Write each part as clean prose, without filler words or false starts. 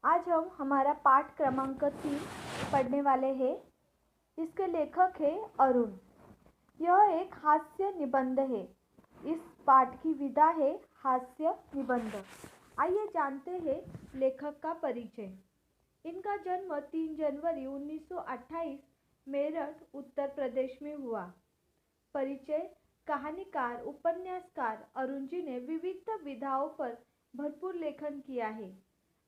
आज हम हमारा पाठ क्रमांक 3 पढ़ने वाले हैं। इसके लेखक है अरुण। यह एक हास्य निबंध है। इस पाठ की विधा है हास्य निबंध। आइए जानते हैं लेखक का परिचय। इनका जन्म 3 जनवरी 1928 मेरठ उत्तर प्रदेश में हुआ। परिचय। कहानीकार उपन्यासकार अरुण जी ने विविध विधाओं पर भरपूर लेखन किया है।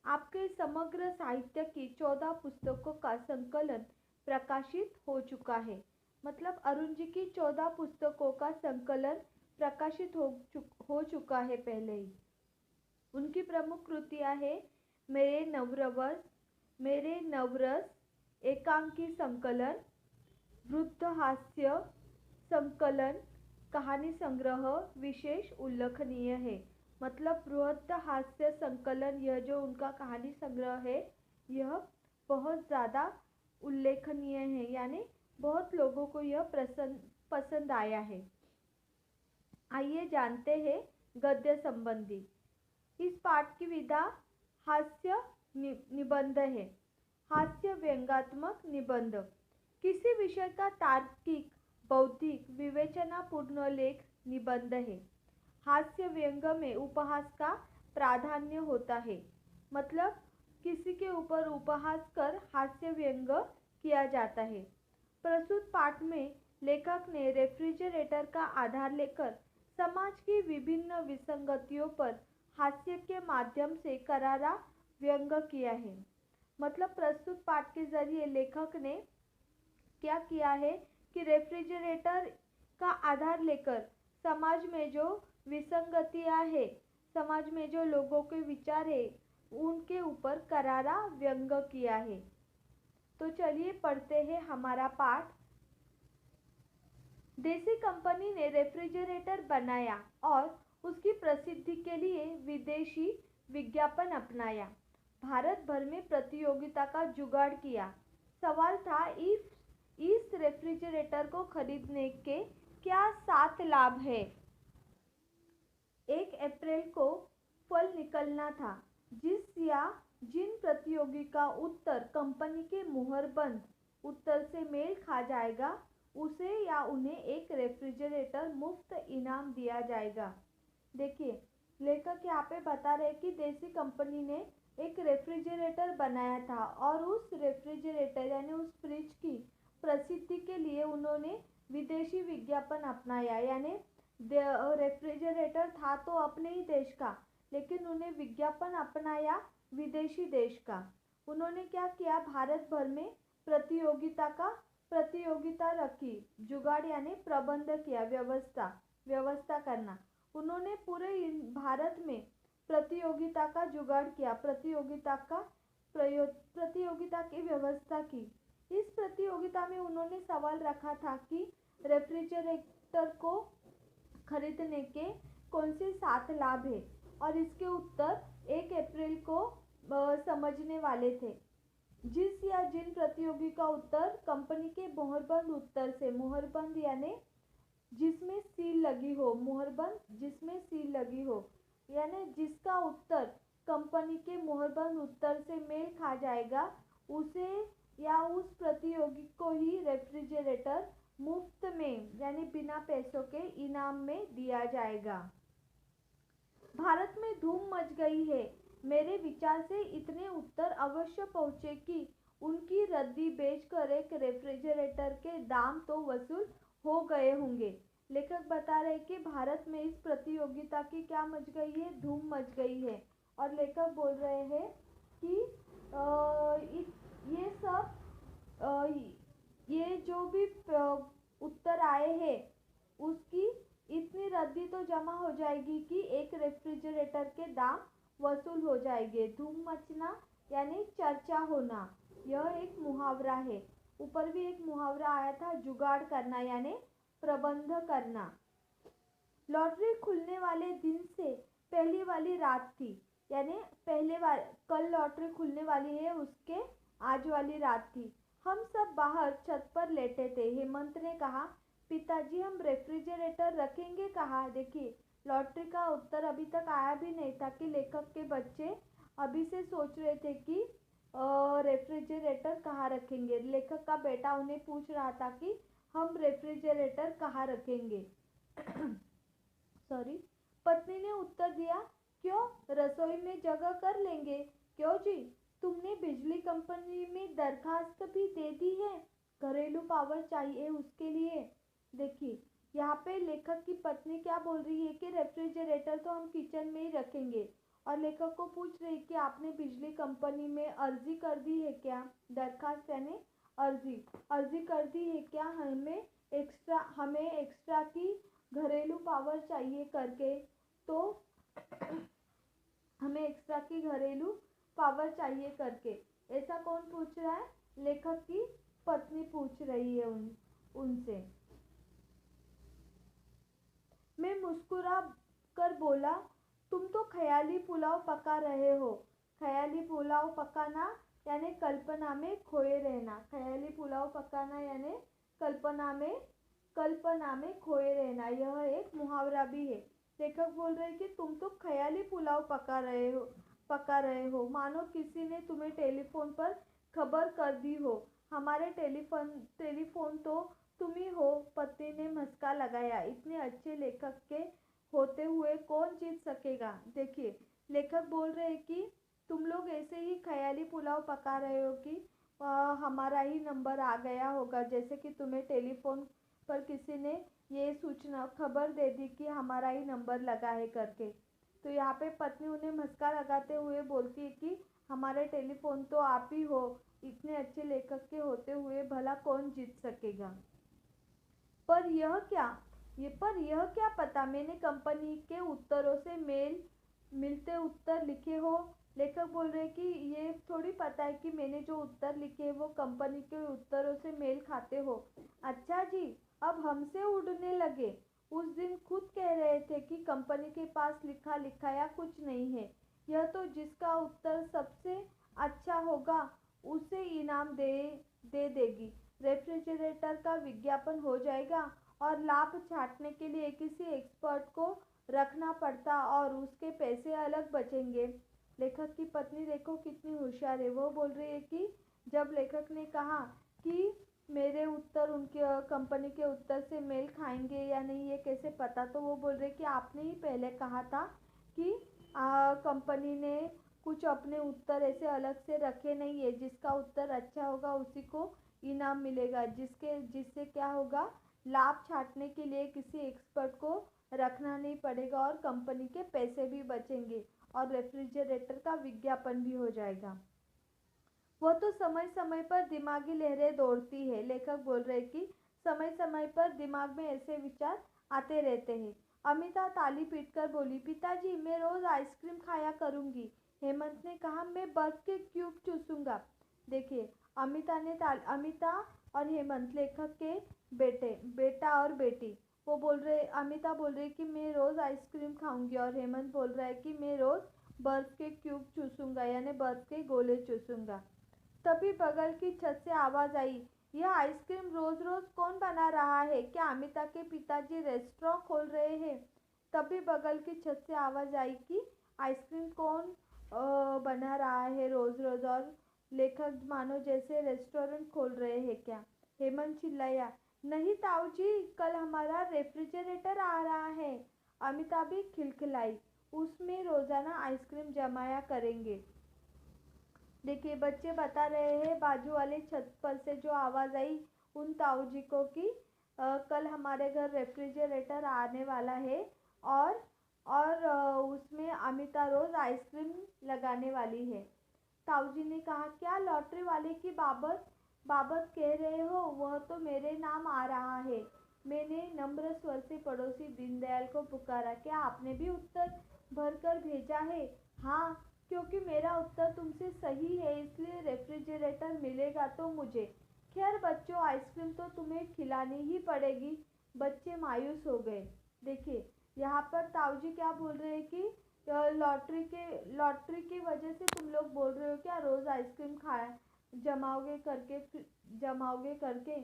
आपके समग्र साहित्य की 14 पुस्तकों का संकलन प्रकाशित हो चुका है। मतलब अरुण जी की 14 पुस्तकों का संकलन प्रकाशित हो चुका है पहले ही। उनकी प्रमुख कृतियां हैं मेरे नवरस, एकांकी संकलन, वृद्ध हास्य संकलन, कहानी संग्रह विशेष उल्लेखनीय है। मतलब बृहद हास्य संकलन, यह जो उनका कहानी संग्रह है यह बहुत ज़्यादा उल्लेखनीय है, यानी बहुत लोगों को यह पसंद आया है। आइए जानते हैं गद्य संबंधी। इस पाठ की विधा हास्य निबंध है। हास्य व्यंग्यात्मक निबंध किसी विषय का तार्किक बौद्धिक विवेचनापूर्ण लेख निबंध है। हास्य व्यंग में उपहास का प्राधान्य होता है। मतलब किसी के ऊपर उपहास कर हास्य व्यंग किया जाता है। प्रस्तुत पाठ में लेखक ने रेफ्रिजरेटर का आधार लेकर समाज की विभिन्न विसंगतियों पर हास्य के माध्यम से करारा व्यंग किया है। मतलब प्रस्तुत पाठ के जरिए लेखक ने क्या किया है कि रेफ्रिजरेटर का आधार लेकर समाज में जो विसंगतियां है, समाज में जो लोगों के विचार है, उनके ऊपर करारा व्यंग किया है। तो चलिए पढ़ते हैं हमारा पाठ। देसी कंपनी ने रेफ्रिजरेटर बनाया और उसकी प्रसिद्धि के लिए विदेशी विज्ञापन अपनाया। भारत भर में प्रतियोगिता का जुगाड़ किया। सवाल था इस रेफ्रिजरेटर को खरीदने के क्या 7 लाभ है। 1 अप्रैल को फल निकलना था। जिस या जिन प्रतियोगी का उत्तर कंपनी के मुहरबंद उत्तर से मेल खा जाएगा उसे या उन्हें एक रेफ्रिजरेटर मुफ्त इनाम दिया जाएगा। देखिए लेखक यहाँ पे बता रहे कि देसी कंपनी ने एक रेफ्रिजरेटर बनाया था और उस रेफ्रिजरेटर यानी उस फ्रिज की प्रसिद्धि के लिए उन्होंने विदेशी विज्ञापन अपनाया। यानी रेफ्रिजरेटर था तो अपने ही देश का, लेकिन उन्हें विज्ञापन अपनाया विदेशी देश का। उन्होंने क्या किया, भारत भर में प्रतियोगिता रखी। जुगाड़ यानी प्रबंध किया, व्यवस्था करना। उन्होंने पूरे भारत में प्रतियोगिता का जुगाड़ किया, प्रतियोगिता की व्यवस्था की। इस प्रतियोगिता में उन्होंने सवाल रखा था कि रेफ्रिजरेटर को खरीदने के कौन से 7 लाभ है, और इसके उत्तर 1 अप्रैल को समझने वाले थे। जिस या जिन प्रतियोगी का उत्तर कंपनी के मुहरबंद उत्तर से, मुहरबंद यानी जिसमें सील लगी हो, मुहरबंद जिसमें सील लगी हो, यानी जिसका उत्तर कंपनी के मुहरबंद उत्तर से मेल खा जाएगा उसे या उस प्रतियोगी को ही रेफ्रिजरेटर मुफ्त में यानी बिना पैसों के इनाम में दिया जाएगा। भारत में धूम मच गई है। मेरे विचार से इतने उत्तर अवश्य पहुँचे कि उनकी रद्दी बेचकर एक रेफ्रिजरेटर के दाम तो वसूल हो गए होंगे। लेखक बता रहे कि भारत में इस प्रतियोगिता की क्या मच गई है, धूम मच गई है। और लेखक बोल रहे हैं कि ये सब ये जो भी उत्तर आए हैं उसकी इतनी रद्दी तो जमा हो जाएगी कि एक रेफ्रिजरेटर के दाम वसूल हो जाएंगे। धूम मचना यानी चर्चा होना, यह एक मुहावरा है। ऊपर भी एक मुहावरा आया था, जुगाड़ करना यानी प्रबंध करना। लॉटरी खुलने वाले दिन से पहली वाली रात थी, यानी कल लॉटरी खुलने वाली है उसके आज वाली रात थी। हम सब बाहर छत पर लेटे थे। हेमंत ने कहा, पिताजी हम रेफ्रिजरेटर रखेंगे कहाँ। देखिए लॉटरी का उत्तर अभी तक आया भी नहीं था कि लेखक के बच्चे अभी से सोच रहे थे कि रेफ्रिजरेटर कहाँ रखेंगे। लेखक का बेटा उन्हें पूछ रहा था कि हम रेफ्रिजरेटर कहाँ रखेंगे। सॉरी। पत्नी ने उत्तर दिया, क्यों, रसोई में जगह कर लेंगे। क्यों जी, तुमने बिजली कंपनी में दरखास्त भी दे दी है, घरेलू पावर चाहिए उसके लिए। देखिए यहाँ पे लेखक की पत्नी क्या बोल रही है कि रेफ्रिजरेटर तो हम किचन में ही रखेंगे, और लेखक को पूछ रही कि आपने बिजली कंपनी में अर्जी कर दी है क्या। दरखास्त यानी अर्जी, अर्जी कर दी है क्या, हमें एक्स्ट्रा की घरेलू पावर चाहिए करके। तो हमें एक्स्ट्रा की घरेलू पावर चाहिए करके। ऐसा कौन पूछ रहा है, लेखक की पत्नी पूछ रही है उनसे। मैं मुस्कुरा कर बोला, तुम तो ख्याली पुलाव पका रहे हो। ख्याली पुलाव पकाना यानी कल्पना में खोए रहना। ख्याली पुलाव पकाना यानी कल्पना में खोए रहना। यह एक मुहावरा भी है। लेखक बोल रहे कि तुम तो ख्याली पुलाव पका रहे हो, मानो किसी ने तुम्हें टेलीफोन पर खबर कर दी हो। हमारे टेलीफोन तो तुम ही हो। पत्नी ने मस्का लगाया, इतने अच्छे लेखक के होते हुए कौन जीत सकेगा। देखिए लेखक बोल रहे हैं कि तुम लोग ऐसे ही ख्याली पुलाव पका रहे हो कि हमारा ही नंबर आ गया होगा, जैसे कि तुम्हें टेलीफोन पर किसी ने ये सूचना खबर दे दी कि हमारा ही नंबर लगा है करके। तो यहाँ पे पत्नी उन्हें मस्का लगाते हुए बोलती है कि हमारे टेलीफोन तो आप ही हो, इतने अच्छे लेखक के होते हुए भला कौन जीत सकेगा। पर यह क्या पता, मैंने कंपनी के उत्तरों से मिलते उत्तर लिखे हो। लेखक बोल रहे कि ये थोड़ी पता है कि मैंने जो उत्तर लिखे हैं वो कंपनी के उत्तरों से मेल खाते हो। अच्छा जी, अब हमसे उड़ने लगे। उस दिन खुद कह रहे थे कि कंपनी के पास लिखा लिखाया कुछ नहीं है। यह तो जिसका उत्तर सबसे अच्छा होगा उसे इनाम दे देगी। रेफ्रिजरेटर का विज्ञापन हो जाएगा और लाभ छांटने के लिए किसी एक्सपर्ट को रखना पड़ता और उसके पैसे अलग बचेंगे। लेखक की पत्नी देखो कितनी होशियार है। वो बोल रही है कि जब लेखक ने कहा कि मेरे उत्तर उनके कंपनी के उत्तर से मेल खाएंगे या नहीं ये कैसे पता, तो वो बोल रहे कि आपने ही पहले कहा था कि कंपनी ने कुछ अपने उत्तर ऐसे अलग से रखे नहीं है, जिसका उत्तर अच्छा होगा उसी को इनाम मिलेगा, जिससे क्या होगा, लाभ छांटने के लिए किसी एक्सपर्ट को रखना नहीं पड़ेगा और कंपनी के पैसे भी बचेंगे और रेफ्रिजरेटर का विज्ञापन भी हो जाएगा। वो तो समय समय पर दिमागी लहरें दौड़ती है। लेखक बोल रहे कि समय समय पर दिमाग में ऐसे विचार आते रहते हैं। अमिता ताली पीटकर बोली, पिताजी मैं रोज आइसक्रीम खाया करूंगी। हेमंत ने कहा, मैं बर्फ के क्यूब चूसूंगा। देखिए अमिता और हेमंत लेखक के बेटा और बेटी। वो बोल रहे, अमिता बोल रही कि मैं रोज आइसक्रीम खाऊंगी और हेमंत बोल रहा है कि मैं रोज बर्फ के क्यूब चूसूंगा यानी बर्फ के गोले चूसूंगा। तभी बगल की छत से आवाज आई, यह आइसक्रीम रोज रोज कौन बना रहा है, क्या अमिता के पिताजी रेस्टोरेंट खोल रहे हैं। तभी बगल की छत से आवाज आई कि आइसक्रीम कौन बना रहा है रोज रोज, और लेखक मानो जैसे रेस्टोरेंट खोल रहे हैं क्या। हेमंत चिल्लाया, नहीं ताऊ जी, कल हमारा रेफ्रिजरेटर आ रहा है। अमिता भी खिलखिलाई, उसमें रोजाना आइसक्रीम जमाया करेंगे। देखिए बच्चे बता रहे हैं बाजू वाले छत पर से जो आवाज़ आई उन ताऊ जी को कि कल हमारे घर रेफ्रिजरेटर आने वाला है और उसमें अमिता रोज़ आइसक्रीम लगाने वाली है। ताऊ जी ने कहा, क्या लॉटरी वाले की बाबत कह रहे हो, वह तो मेरे नाम आ रहा है। मैंने नम्र स्वर से पड़ोसी दीनदयाल को पुकारा, क्या आपने भी उत्तर भरकर भेजा है। हाँ, क्योंकि मेरा उत्तर तुमसे सही है इसलिए रेफ्रिजरेटर मिलेगा तो मुझे। खैर बच्चों, आइसक्रीम तो तुम्हें खिलानी ही पड़ेगी। बच्चे मायूस हो गए। देखिए यहाँ पर ताऊ जी क्या बोल रहे हैं कि लॉटरी की वजह से तुम लोग बोल रहे हो क्या रोज़ आइसक्रीम खाए जमाओगे करके।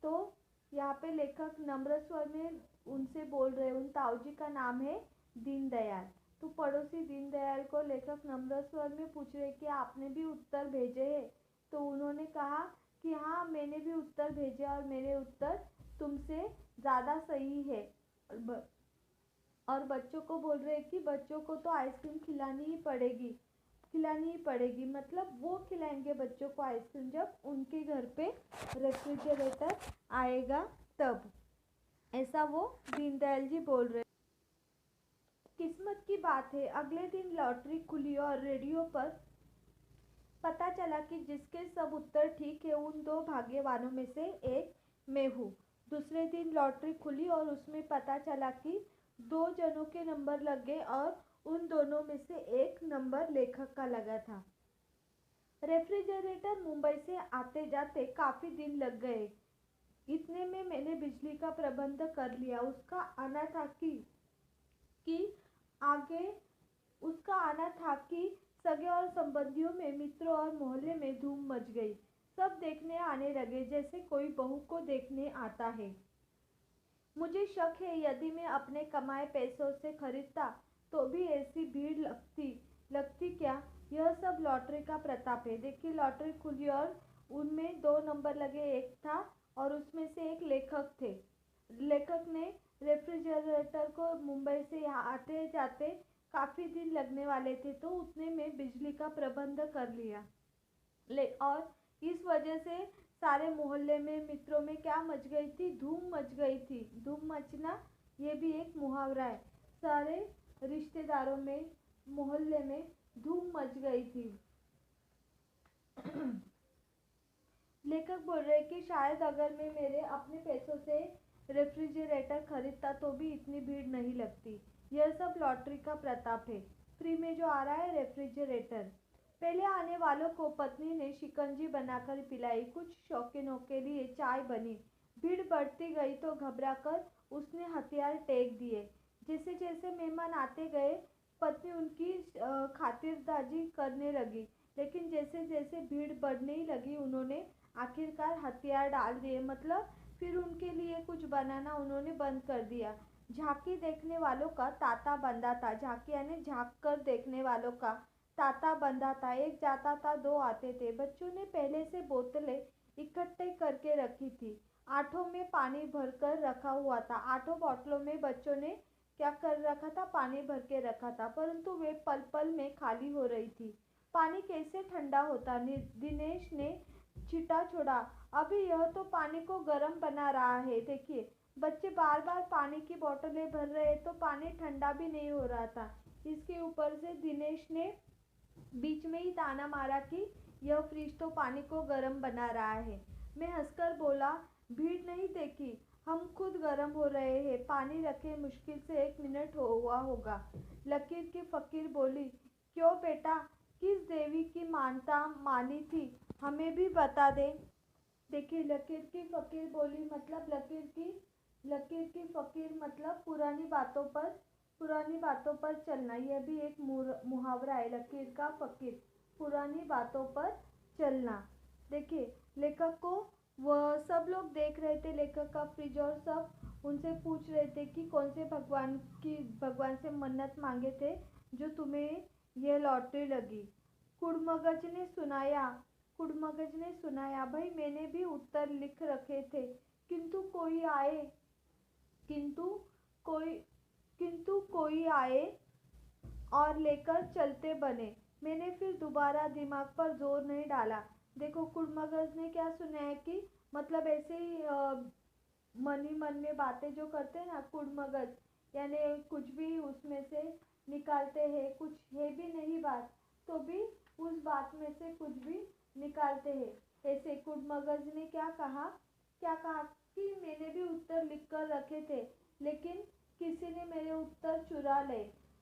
तो यहाँ पे लेखक नम्र स्वर में उनसे बोल रहे हैं। उन ताऊ जी का नाम है दीनदयाल। तो पड़ोसी दीनदयाल को लेखक नम्र स्वर में पूछ रहे कि आपने भी उत्तर भेजे हैं। तो उन्होंने कहा कि हाँ, मैंने भी उत्तर भेजे और मेरे उत्तर तुमसे ज़्यादा सही है। और बच्चों को बोल रहे कि बच्चों को तो आइसक्रीम खिलानी ही पड़ेगी। मतलब वो खिलाएंगे बच्चों को आइसक्रीम जब उनके घर पे रेफ्रिजरेटर आएगा तब। ऐसा वो दीनदयाल जी बोल रहे। किस्मत की बात है, अगले दिन लॉटरी खुली और रेडियो पर पता चला कि जिसके सब उत्तर ठीक है उन दो भाग्यवानों में से एक मैं हूँ। दूसरे दिन लॉटरी खुली और उसमें पता चला कि दो जनों के नंबर लग गए और उन दोनों में से एक नंबर लेखक का लगा था। रेफ्रिजरेटर मुंबई से आते जाते काफी दिन लग गए। इतने में मैंने बिजली का प्रबंध कर लिया। कि आगे उसका आना था कि सगे और संबंधियों में, मित्रों और मोहल्ले में धूम मच गई। सब देखने आने लगे जैसे कोई बहू को देखने आता है। मुझे शक है यदि मैं अपने कमाए पैसों से खरीदता तो भी ऐसी भीड़ लगती क्या। यह सब लॉटरी का प्रताप है। देखिए, लॉटरी खुली और उनमें दो नंबर लगे, एक था और उसमें से एक लेखक थे। लेखक ने रेफ्रिजरेटर को मुंबई से यहाँ आते जाते काफी दिन लगने वाले थे तो उतने में बिजली का प्रबंध कर लिया। और इस वजह से सारे मोहल्ले में, मित्रों में क्या मच गई थी, धूम मच गई थी। धूम मचना ये भी एक मुहावरा है। सारे रिश्तेदारों में, मोहल्ले में धूम मच गई थी। लेखक बोल रहे कि शायद अगर मैं मेरे अपने पैसों से रेफ्रिजरेटर खरीदता तो भी इतनी भीड़ नहीं लगती। यह सब लॉटरी का प्रताप है। फ्री में जो आ रहा है रेफ्रिजरेटर। पहले आने वालों को पत्नी ने शिकंजी बनाकर पिलाई। कुछ शौकीनों के लिए चाय बनी। भीड़ बढ़ती गई तो घबराकर उसने हथियार टेक दिए। जैसे जैसे मेहमान आते गए पत्नी उनकी खातिरदारी करने लगी। लेकिन जैसे जैसे भीड़ बढ़ने ही लगी उन्होंने आखिरकार हथियार डाल दिए। मतलब फिर उनके लिए कुछ बनाना उन्होंने बंद कर दिया। झांकी देखने वालों का तांता बंधा था। झांकी यानी झांक कर देखने वालों का तांता बंधा था। एक जाता था, दो आते थे। बच्चों ने पहले से बोतलें इकट्ठे करके रखी थी। आठों में पानी भरकर रखा हुआ था। आठों बोतलों में बच्चों ने क्या कर रखा था, पानी भर के रखा था, परंतु वे पल पल में खाली हो रही थी। पानी कैसे ठंडा होता, दिनेश ने छिटा छोड़ा। अभी यह तो पानी को गर्म बना रहा है। देखिए, बच्चे बार बार पानी की बोतलें भर रहे तो पानी ठंडा भी नहीं हो रहा था। इसके ऊपर से दिनेश ने बीच में ही ताना मारा कि यह फ्रिज तो पानी को गर्म बना रहा है। मैं हंसकर बोला, भीड़ नहीं देखी, हम खुद गर्म हो रहे हैं। पानी रखे मुश्किल से 1 मिनट हुआ होगा। लकीर की फकीर बोली, क्यों बेटा, किस देवी की मानता मानी थी, हमें भी बता दे। देखिए, लकीर की फकीर बोली मतलब लकीर की फकीर मतलब पुरानी बातों पर चलना। यह भी एक मुहावरा है, लकीर का फकीर, पुरानी बातों पर चलना। देखिए, लेखक को वह सब लोग देख रहे थे, लेखक का फ्रिज, और सब उनसे पूछ रहे थे कि कौन से भगवान से मन्नत मांगे थे जो तुम्हें यह लॉटरी लगी। कुड़मगज ने सुनाया, भाई मैंने भी उत्तर लिख रखे थे, किंतु कोई आए और लेकर चलते बने। मैंने फिर दोबारा दिमाग पर जोर नहीं डाला। देखो, कुड़मगज ने क्या सुना है कि मतलब ऐसे ही मन ही मन में बातें जो करते हैं ना, कुड़मगज यानी कुछ भी उसमें से निकालते हैं, कुछ है भी नहीं बात तो भी उस बात में से कुछ भी निकालते हैं। ऐसे कुड़मगज ने क्या कहा कि मैंने भी उत्तर लिख कर रखे थे, लेकिन किसी ने मेरे उत्तर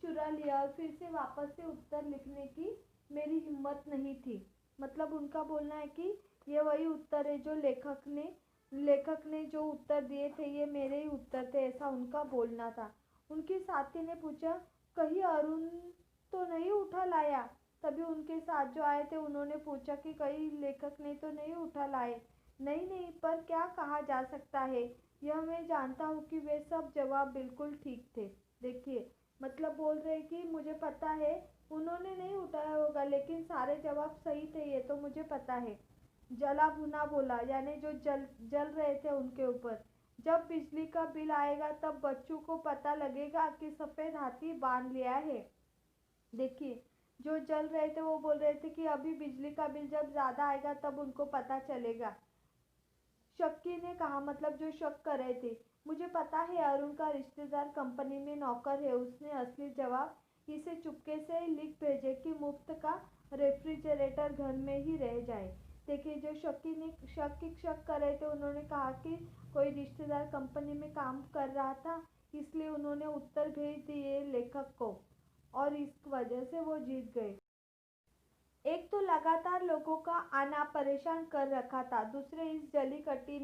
चुरा लिया और फिर से वापस से उत्तर लिखने की मेरी हिम्मत नहीं थी। मतलब उनका बोलना है कि ये वही उत्तर है जो लेखक ने जो उत्तर दिए थे ये मेरे ही उत्तर थे, ऐसा उनका बोलना था। उनके साथी ने पूछा, कहीं अरुण तो नहीं उठा लाया। तभी उनके साथ जो आए थे उन्होंने पूछा कि कहीं लेखक ने तो नहीं उठा लाए। नहीं, पर क्या कहा जा सकता है, यह मैं जानता हूँ कि वे सब जवाब बिल्कुल ठीक थे। देखिए, मतलब बोल रहे कि मुझे पता है उन्होंने नहीं उठाया होगा, लेकिन सारे जवाब सही थे, ये तो मुझे पता है। जला भुना बोला, यानी जो जल जल रहे थे उनके ऊपर। जब बिजली का बिल आएगा तब बच्चों को पता लगेगा कि सफेद हाथी बांध लिया है। देखिए, जो जल रहे थे वो बोल रहे थे कि अभी बिजली का बिल जब ज्यादा आएगा तब उनको पता चलेगा। शक्की ने कहा, मतलब जो शक कर रहे थे, मुझे पता है अरुण का रिश्तेदार कंपनी में नौकर है। उसने असली जवाब इसे चुपके से लिख भेजे कि मुफ्त का रेफ्रिजरेटर घर में ही रह जाए। देखिए, जो शक कर रहे थे उन्होंने कहा कि कोई रिश्तेदार कंपनी में काम कर रहा था, इसलिए उन्होंने उत्तर भेज दिए लेखक को, और इस वजह से वो जीत गए। एक तो लगातार लोगों का आना परेशान कर रखा था, दूसरे इस जली कट्टी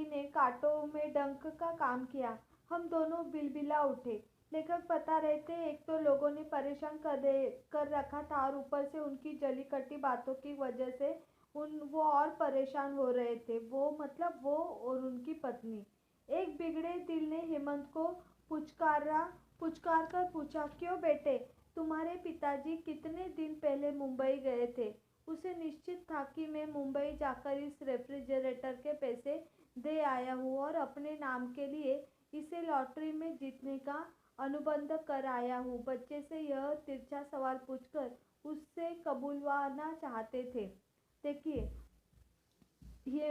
ने कांटों में डंक का काम किया। हम दोनों बिलबिला उठे। लेखक बता रहे थे, एक तो लोगों ने परेशान कर रखा था और ऊपर से उनकी जली कट्टी बातों की वजह से उन वो और परेशान हो रहे थे, वो मतलब वो और उनकी पत्नी। एक बिगड़े दिल ने हेमंत को पुचकारा पुचकार कर पूछा, क्यों बेटे, तुम्हारे पिताजी कितने दिन पहले मुंबई गए थे? उसे निश्चित था कि मैं मुंबई जाकर इस रेफ्रिजरेटर के पैसे दे आया हूँ और अपने नाम के लिए इसे लॉटरी में जीतने का अनुबंध कर आया हूँ। बच्चे से यह तिरछा सवाल पूछकर उससे कबूलवाना चाहते थे। देखिए, ये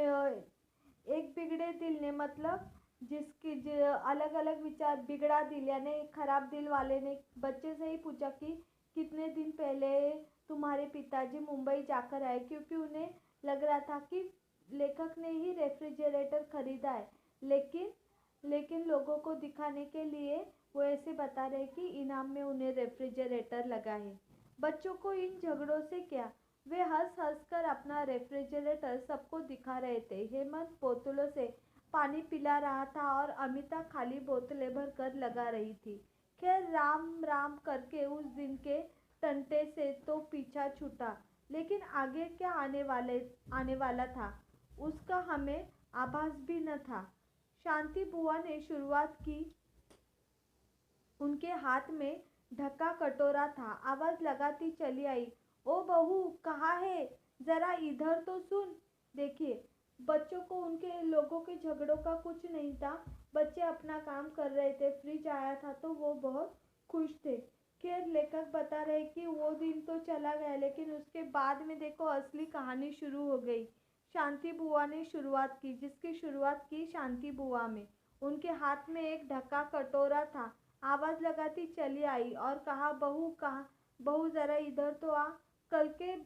एक बिगड़े दिल ने मतलब अलग अलग विचार, बिगड़ा दिल यानी खराब दिल वाले ने बच्चे से ही पूछा कि कितने दिन पहले तुम्हारे पिताजी मुंबई जाकर आए, क्योंकि उन्हें लग रहा था कि लेखक ने ही रेफ्रिजरेटर खरीदा है। लेकिन लेकिन लोगों को दिखाने के लिए वो ऐसे बता रहे कि इनाम में उन्हें रेफ्रिजरेटर लगा है। बच्चों को इन झगड़ों से क्या, वे हंस हंस कर अपना रेफ्रिजरेटर सबको दिखा रहे थे। हेमंत बोतलों से पानी पिला रहा था और अमिता खाली बोतलें भर कर लगा रही थी। खैर, राम राम करके उस दिन के टंटे से तो पीछा छूटा, लेकिन आगे क्या आने वाला था उसका हमें आभास भी न था। शांति बुआ ने शुरुआत की। उनके हाथ में ढका कटोरा था। आवाज लगाती चली आई, ओ बहू, कहाँ है, जरा इधर तो सुन। देखिए, बच्चों को उनके लोगों के झगड़ों का कुछ नहीं था। बच्चे अपना काम कर रहे थे। फ्रिज आया था तो वो बहुत खुश थे। खैर, लेखक बता रहे कि वो दिन तो चला गया, लेकिन उसके बाद में देखो असली कहानी शुरू हो गई। शांति बुआ ने शुरुआत की, जिसकी शुरुआत की शांति बुआ में। उनके हाथ में एक ढका कटोरा था। आवाज लगाती चली आई और कहा, बहू, कहा बहू, जरा इधर तो आ। कल के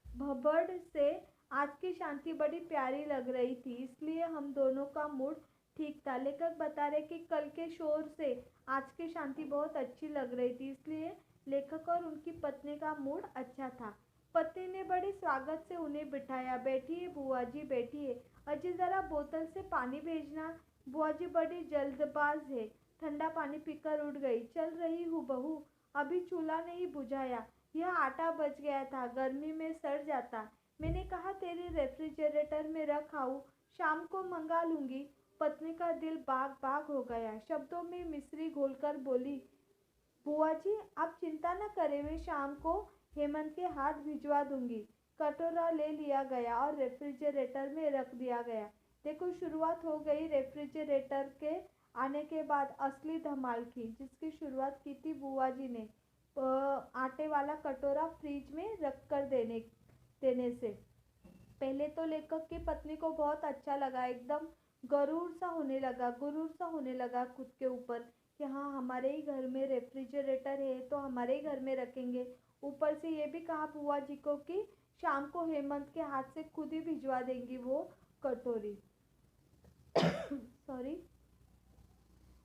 भबड़ से आज की शांति बड़ी प्यारी लग रही थी, इसलिए हम दोनों का मूड ठीक था। लेखक बता रहे कि कल के शोर से आज की शांति बहुत अच्छी लग रही थी, इसलिए लेखक और उनकी पत्नी का मूड अच्छा था। पत्नी ने बड़े स्वागत से उन्हें बिठाया। बैठिए बुआ जी, बैठिए। अजी, जरा बोतल से पानी भेजना। बुआ जी बड़ी जल्दबाज है, ठंडा पानी पीकर उठ गई। चल रही हूँ बहू, अभी चूल्हा नहीं बुझाया, यह आटा बच गया था, गर्मी में सड़ जाता। मैंने कहा तेरे रेफ्रिजरेटर में रख आऊं, शाम को मंगा लूंगी। पत्नी का दिल बाग बाग हो गया। शब्दों में मिश्री घोलकर बोली, बुआ जी आप चिंता न करें, मैं शाम को हेमंत के हाथ भिजवा दूंगी। कटोरा ले लिया गया और रेफ्रिजरेटर में रख दिया गया। देखो, शुरुआत हो गई रेफ्रिजरेटर के आने के बाद असली धमाल की, जिसकी शुरुआत की थी बुआ जी ने आटे वाला कटोरा फ्रिज में रख कर देने से। पहले तो लेखक की पत्नी को बहुत अच्छा लगा, एकदम गुरूर सा होने लगा खुद के ऊपर कि हाँ, हमारे ही घर में रेफ्रिजरेटर है तो हमारे ही घर में रखेंगे। ऊपर से ये भी कहा बुआ जी को कि शाम को हेमंत के हाथ से खुद ही भिजवा देंगी वो कटोरी। सॉरी।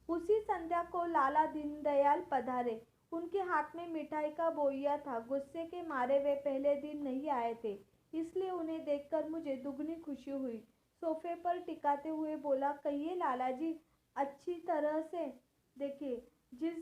उसी संध्या को लाला दीनदयाल पधारे। उनके हाथ में मिठाई का बोइया था। गुस्से के मारे वे पहले दिन नहीं आए थे, इसलिए उन्हें देखकर मुझे दुगनी खुशी हुई। सोफे पर टिकाते हुए बोला, कहिए लाला जी, अच्छी तरह से। देखिए, जिस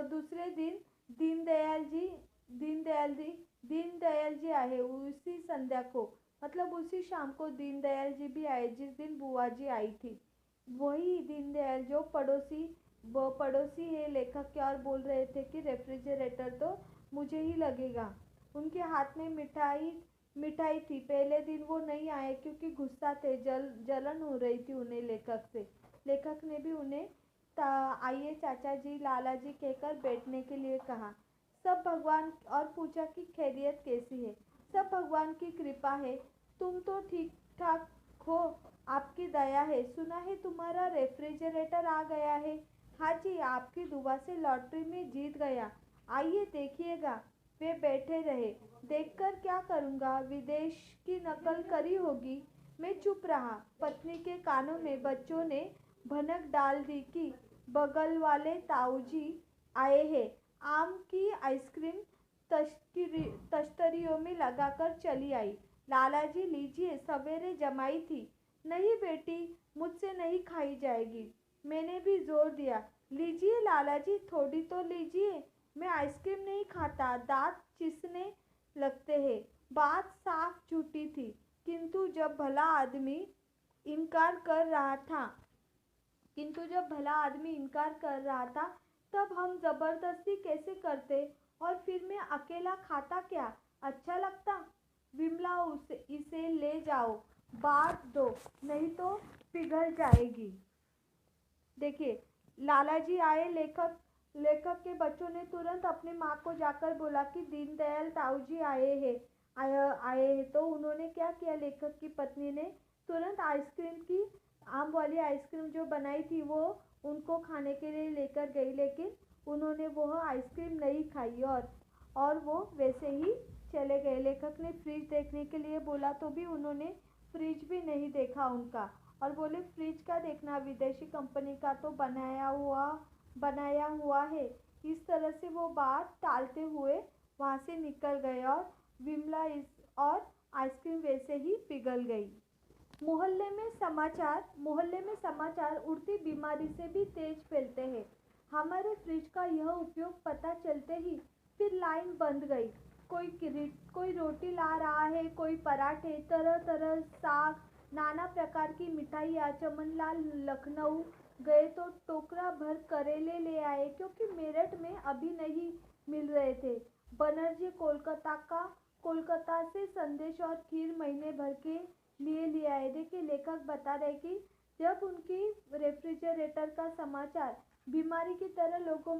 दूसरे दिन दीनदयाल जी दीनदयाल जी दीनदयाल जी आए, उसी संध्या को मतलब उसी शाम को दीनदयाल जी भी आए जिस दिन बुआ जी आई थी। वही दीनदयाल जो पड़ोसी वो पड़ोसी है लेखक के और बोल रहे थे कि रेफ्रिजरेटर तो मुझे ही लगेगा। उनके हाथ में मिठाई मिठाई थी। पहले दिन वो नहीं आए क्योंकि गुस्सा थे, जलन हो रही थी उन्हें लेखक से। लेखक ने भी उन्हें आइए चाचा जी, लाला जी कहकर बैठने के लिए कहा। सब भगवान और पूछा कि खैरियत कैसी है। सब भगवान की कृपा है, तुम तो ठीक ठाक हो, आपकी दया है। सुना है तुम्हारा रेफ्रिजरेटर आ गया है। हाँ जी, आपकी दुआ से लॉटरी में जीत गया, आइए देखिएगा। वे बैठे रहे। देखकर क्या करूँगा, विदेश की नकल करी होगी। मैं चुप रहा। पत्नी के कानों में बच्चों ने भनक डाल दी कि बगल वाले ताऊजी आए हैं। आम की आइसक्रीम तश्तरियों में लगाकर चली आई। लालाजी लीजिए, सवेरे जमाई थी। नहीं बेटी, मुझसे नहीं खाई जाएगी। मैंने भी जोर दिया। लीजिए लालाजी, थोड़ी तो लीजिए। मैं आइसक्रीम नहीं खाता, दांत चिसने लगते हैं। बात साफ झूठी थी, किंतु जब भला आदमी इनकार कर रहा था तब हम जबरदस्ती कैसे करते। और फिर मैं अकेला खाता क्या अच्छा लगता। विमला, इसे ले जाओ, बांट दो, नहीं तो पिघल जाएगी। देखिए, लालाजी आए। लेखक लेखक के बच्चों ने तुरंत अपनी माँ को जाकर बोला कि दीनदयाल ताऊजी आए हैं। तो उन्होंने क्या किया, लेखक की पत्नी ने तुरंत आइसक्रीम की आम वाली आइसक्रीम जो बनाई थी वो उनको खाने के लिए लेकर गई, लेकिन उन्होंने वह आइसक्रीम नहीं खाई और वो वैसे ही चले गए। लेखक ने फ्रिज देखने के लिए बोला तो भी उन्होंने फ्रिज भी नहीं देखा उनका, और बोले फ्रिज का देखना, विदेशी कंपनी का तो बनाया हुआ है। इस तरह से वो बात टालते हुए वहाँ से निकल गए और आइसक्रीम वैसे ही पिघल गई। मोहल्ले में समाचार उड़ती बीमारी से भी तेज फैलते हैं। हमारे फ्रिज का यह उपयोग पता चलते ही फिर लाइन बंद गई। कोई रोटी ला रहा है, कोई पराठे, तरह तरह साग, नाना प्रकार की मिठाइयाँ। चमनलाल लखनऊ गए तो टोकरा भर करेले ले आए, क्योंकि मेरठ में अभी नहीं मिल रहे थे। बनर्जी कोलकाता से संदेश और खीर महीने भर के लिए ले आए। देखिए, लेखक बता रहे कि जब उनकी रेफ्रिजरेटर का समाचार बीमारी की तरह लोगों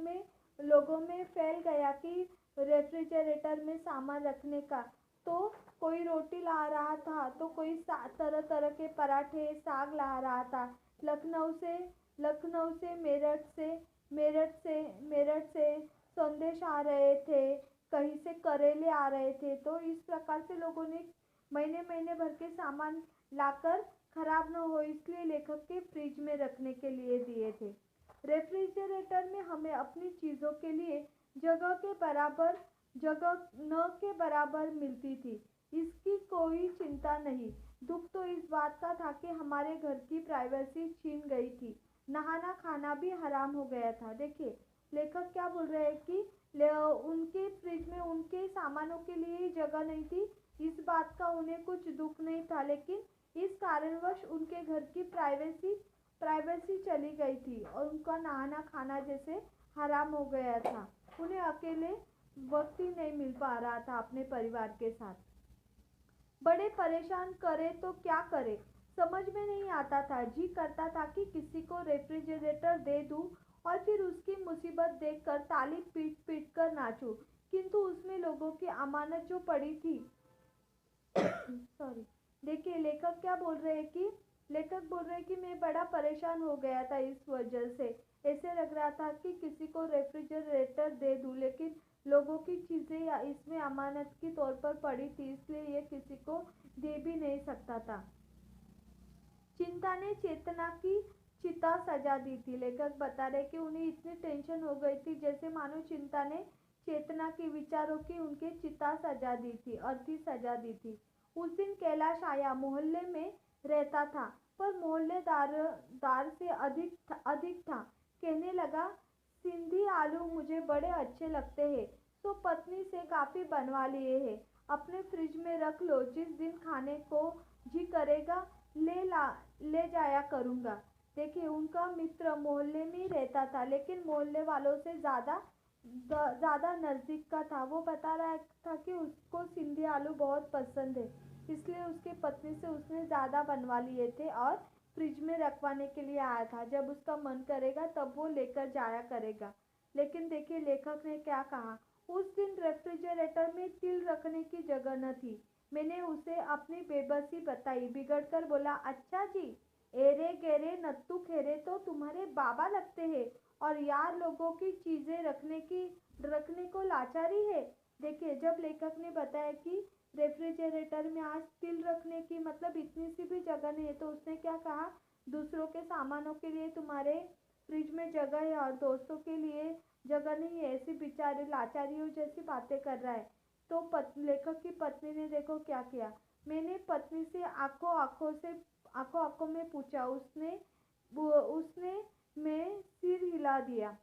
में फैल गया कि रेफ्रिजरेटर में सामान रखने का, तो कोई रोटी ला रहा था, तो कोई तरह तरह के पराठे, साग ला रहा था। लखनऊ से मेरठ से संदेश आ रहे थे, कहीं से करेले आ रहे थे। तो इस प्रकार से लोगों ने महीने महीने भर के सामान लाकर खराब न हो इसलिए लेखक के फ्रिज में रखने के लिए दिए थे। रेफ्रिजरेटर में हमें अपनी चीज़ों के लिए जगह न के बराबर मिलती थी। इसकी कोई चिंता नहीं। दुख तो इस बात का था कि हमारे घर की प्राइवेसी छीन गई थी। नहाना खाना भी हराम हो गया था। देखिए, लेखक क्या बोल रहे हैं कि उनके फ्रिज में उनके सामानों के लिए जगह नहीं थी। इस बात का उन्हें कुछ दुख नहीं था, लेकिन इस कारणवश उनके घर की प्राइवेसी चली गई थी और उनका नहाना खाना जैसे हराम हो गया था। उन्हें अकेले वक्त ही नहीं मिल पा रहा था अपने परिवार के साथ। बड़े परेशान करे तो क्या करे, समझ में नहीं आता था। जी करता था कि किसी को रेफ्रिजरेटर दे दूं और फिर उसकी मुसीबत देखकर ताली पीट पीट कर नाचूं, किंतु उसमें लोगों की अमानत जो पड़ी थी सॉरी। देखिए, लेखक बोल रहे हैं कि मैं बड़ा परेशान हो गया था इस वजह से। ऐसे लग रहा था कि किसी को रेफ्रिजरेटर दे दूं, लेकिन लोगों की चीज़ें इसमें अमानत के तौर पर पड़ी थी, इसलिए ये किसी को दे भी नहीं सकता था। चिंता ने चेतना की चिता सजा दी थी। लेखक बता रहे कि उन्हें इतनी टेंशन हो गई थी जैसे मानो चिंता ने चेतना के विचारों की उनके चिता सजा दी थी, अर्थी सजा दी थी। उस दिन कैलाश आया। मोहल्ले में रहता था, पर मोहल्लेदार से अधिक था। कहने लगा, सिंधी आलू मुझे बड़े अच्छे लगते हैं, तो पत्नी से काफ़ी बनवा लिए हैं। अपने फ्रिज में रख लो, जिस दिन खाने को जी करेगा ले जाया करूँगा। देखिए उनका मित्र मोहल्ले में ही रहता था, लेकिन मोहल्ले वालों से ज़्यादा नज़दीक का था। वो बता रहा था कि उसको सिंधी आलू बहुत पसंद है, इसलिए उसकी पत्नी से उसने ज़्यादा बनवा लिए थे और फ्रिज में रखवाने के लिए आया था। जब उसका मन करेगा तब वो लेकर जाया करेगा। लेकिन देखिए लेखक ने क्या कहा, उस दिन रेफ्रिजरेटर में तिल रखने की जगह न थी। मैंने उसे अपनी बेबसी बताई। बिगड़कर बोला, अच्छा जी, एरे गेरे नत्थु खेरे तो तुम्हारे बाबा लगते हैं और यार लोगों की चीजें रखने को लाचारी है। देखिए जब लेखक ने बताया कि रेफ्रिजरेटर में आज तिल रखने की मतलब इतनी सी भी जगह नहीं है, तो उसने क्या कहा, दूसरों के सामानों के लिए तुम्हारे फ्रिज में जगह है और दोस्तों के लिए जगह नहीं है, ऐसी बेचारे लाचारियों जैसी बातें कर रहा है। तो लेखक की पत्नी ने देखो क्या किया। मैंने पत्नी से आंखों आंखों में पूछा। उसने मैं सिर हिला दिया।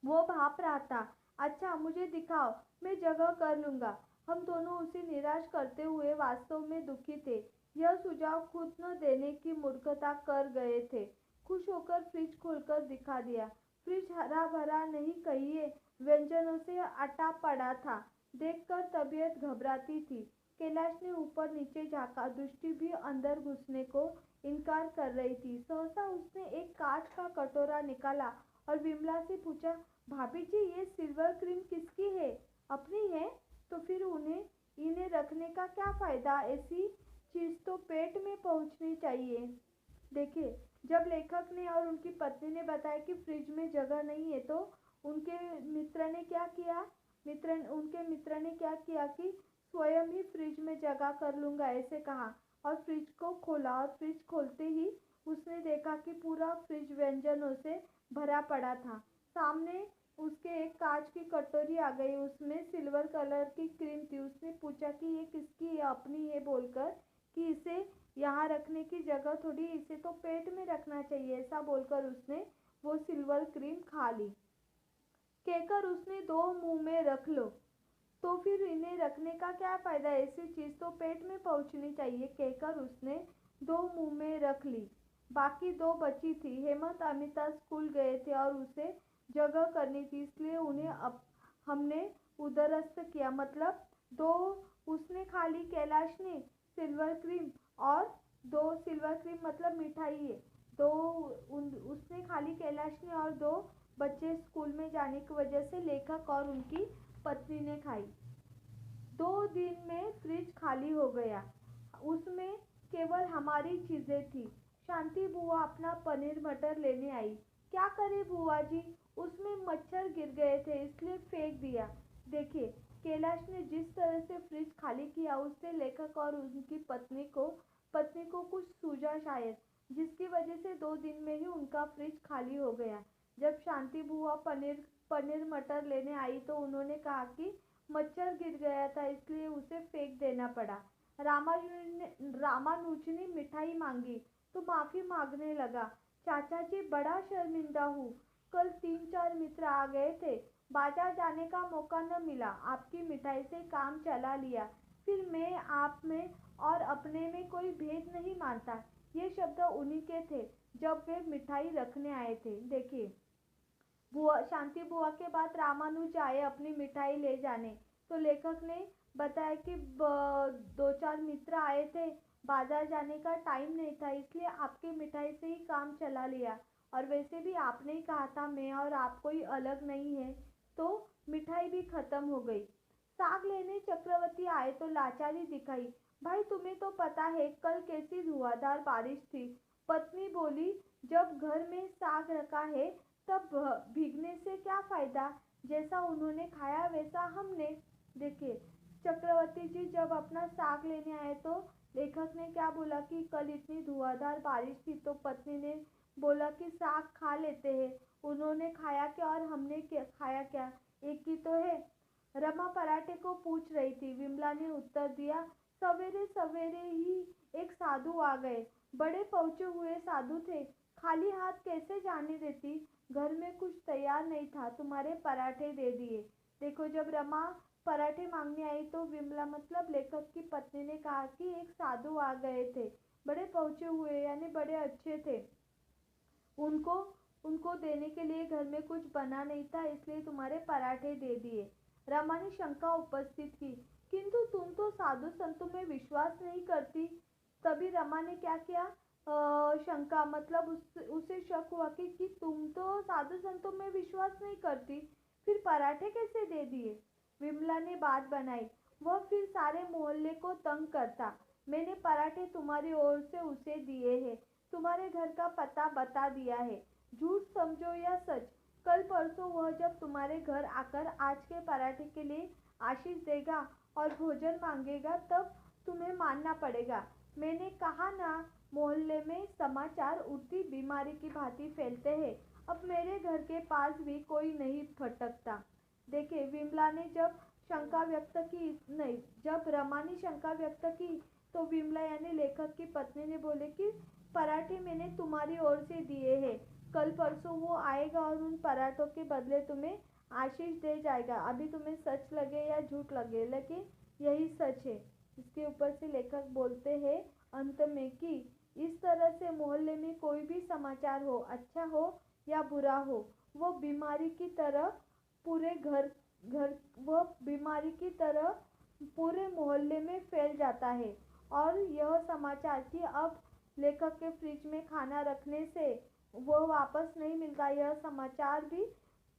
वो भाप रहा था। अच्छा मुझे दिखाओ, मैं जगह कर लूंगा। हम दोनों उसे निराश करते हुए वास्तव में दुखी थे। यह सुझाव खुद न देने की मूर्खता कर गए थे। खुश होकर फ्रिज खोलकर दिखा दिया। फ्रिज हरा भरा नहीं कहिए, व्यंजनों से अटा पड़ा था। देखकर तबीयत घबराती थी। कैलाश ने ऊपर नीचे झांका, दृष्टि भी अंदर घुसने को इनकार कर रही थी। सहसा उसने एक कांच का कटोरा निकाला और विमला से पूछा, भाभी जी ये सिल्वर क्रीम किसकी है? अपनी है? तो फिर इन्हें रखने का क्या फायदा? ऐसी चीज तो पेट में पहुंचनी चाहिए। देखिए जब लेखक ने और उनकी पत्नी ने बताया कि फ्रिज में जगह नहीं है, तो उनके मित्र ने क्या किया उनके मित्र ने क्या किया कि स्वयं ही फ्रिज में जगह कर लूंगा ऐसे कहा और फ्रिज को खोला। और फ्रिज खोलते ही उसने देखा कि पूरा फ्रिज व्यंजनों से भरा पड़ा था। सामने उसके एक कांच की कटोरी आ गई, उसमें सिल्वर कलर की क्रीम थी। उसने पूछा कि ये किसकी है? अपनी है बोलकर कि इसे यहाँ रखने की जगह थोड़ी, इसे तो पेट में रखना चाहिए। ऐसा बोलकर उसने वो सिल्वर क्रीम खा ली। कहकर उसने दो मुंह में रख लो, तो फिर इन्हें रखने का क्या फायदा? ऐसी चीज तो पेट में पहुंचनी चाहिए। कहकर उसने दो मुंह में रख ली। बाकी दो बची थी। हेमंत अमिता स्कूल गए थे और उसे जगह करनी थी, इसलिए उन्हें अब हमने उदरस्त किया। मतलब दो उसने खा ली कैलाश ने सिल्वर क्रीम, और दो सिल्वर क्रीम मतलब मिठाई है। दो उसने खा ली कैलाश ने और दो बच्चे स्कूल में जाने की वजह से लेखक और उनकी पत्नी ने खाई। 2 दिन में फ्रिज खाली हो गया। उसमें केवल हमारी चीजें थी। शांति बुआ अपना पनीर मटर लेने आई। क्या करे बुआ जी, उसमें मच्छर गिर गए थे इसलिए फेंक दिया। देखिए कैलाश ने जिस तरह से फ्रिज खाली किया, उससे लेखक और उनकी पत्नी को कुछ सूझा शायद, जिसकी वजह से 2 दिन में ही उनका फ्रिज खाली हो गया। जब शांति बुआ पनीर मटर लेने आई तो उन्होंने कहा कि मच्छर गिर गया था इसलिए उसे फेंक देना पड़ा। रामानुज ने मिठाई मांगी तो माफी मांगने लगा। चाचा जी बड़ा शर्मिंदा हूँ, कल 3-4 मित्र आ गए थे, बाजार जाने का मौका न मिला, आपकी मिठाई से काम चला लिया। फिर मैं आप में और अपने में कोई भेद नहीं मानता। ये शब्द उन्हीं के थे जब वे मिठाई रखने आए थे। देखिए शांति बुआ के बाद रामानुज आए अपनी मिठाई ले जाने। तो लेखक ने बताया कि 2-4 मित्र आए थे, बाजार जाने का टाइम नहीं था इसलिए आपकी मिठाई से ही काम चला लिया। और वैसे भी आपने ही कहा था मैं और आप कोई अलग नहीं है, तो मिठाई भी खत्म हो गई। साग लेने चक्रवर्ती आए तो लाचारी दिखाई। भाई तुम्हें तो पता है कल कैसी धुआंधार बारिश थी। पत्नी बोली, जब घर में साग रखा है तब भीगने से क्या फायदा? जैसा उन्होंने खाया वैसा हमने। देखिए चक्रवर्ती जी जब अपना साग लेने आए तो लेखक ने क्या बोला कि कल इतनी धुआंधार बारिश थी, तो पत्नी ने बोला कि साग खा लेते हैं। उन्होंने खाया क्या और हमने खाया क्या, एक ही तो है। रमा पराठे को पूछ रही थी। विमला ने उत्तर दिया, सवेरे सवेरे ही एक साधु आ गए, बड़े पहुंचे हुए साधु थे, खाली हाथ कैसे जाने देती, घर में कुछ तैयार नहीं था, तुम्हारे पराठे दे दिए। देखो जब रमा पराठे मांगने आई तो विमला मतलब लेखक की पत्नी ने कहा कि एक साधु आ गए थे, बड़े पहुंचे हुए यानी बड़े अच्छे थे, उनको उनको देने के लिए घर में कुछ बना नहीं था, इसलिए तुम्हारे पराठे दे दिए। रमा ने शंका उपस्थित की, किंतु तुम तो साधु संतों में विश्वास नहीं करती। तभी रमा ने क्या किया, शंका मतलब उसे शक हुआ कि तुम तो साधु संतों में विश्वास नहीं करती, फिर पराठे कैसे दे दिए। विमला ने बात बनाई, वह फिर सारे मोहल्ले को तंग करता। मैंने पराठे तुम्हारी ओर से उसे दिए हैं, तुम्हारे घर का पता बता दिया है। झूठ समझो या सच, कल परसों वह जब तुम्हारे घर आकर आज के पराठे के लिए आशीष देगा और भोजन मांगेगा, तब तुम्हें मानना पड़ेगा। मैंने कहा ना, मोहल्ले में समाचार उड़ती बीमारी की भांति फैलते हैं। अब मेरे घर के पास भी कोई नहीं फटकता। देखिए, विमला ने जब शंका व्यक्त की, नहीं, जब रमा ने शंका व्यक्त की, तो विमला यानी लेखक की पत्नी ने बोले कि पराठे मैंने तुम्हारी ओर से दिए हैं, कल परसों वो आएगा और उन पराठों के बदले तुम्हें आशीष दे जाएगा। अभी तुम्हें सच लगे या झूठ लगे, लेकिन यही सच है। इसके ऊपर से लेखक बोलते हैं अंत में कि इस तरह से मोहल्ले में कोई भी समाचार हो, अच्छा हो या बुरा हो, वो बीमारी की तरह पूरे घर घर वह बीमारी की तरह पूरे मोहल्ले में फैल जाता है। और यह समाचार कि अब लेखक के फ्रिज में खाना रखने से वह वापस नहीं मिलता, यह समाचार भी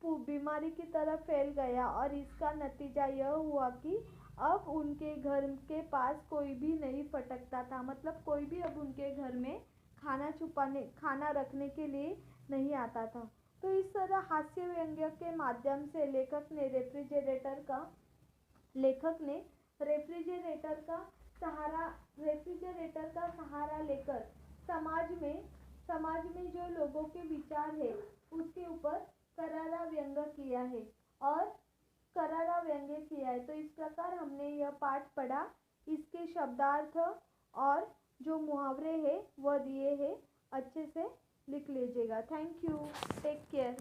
बीमारी की तरह फैल गया और इसका नतीजा यह हुआ कि अब उनके घर के पास कोई भी नहीं फटकता था। मतलब कोई भी अब उनके घर में खाना रखने के लिए नहीं आता था। तो इस तरह हास्य व्यंग्य के माध्यम से लेखक ने रेफ्रिजरेटर का सहारा लेकर समाज में जो लोगों के विचार है उसके ऊपर करारा व्यंग्य किया है तो इस प्रकार हमने यह पाठ पढ़ा। इसके शब्दार्थ और जो मुहावरे हैं वह दिए हैं, अच्छे से लिख लीजिएगा। Thank you, take care.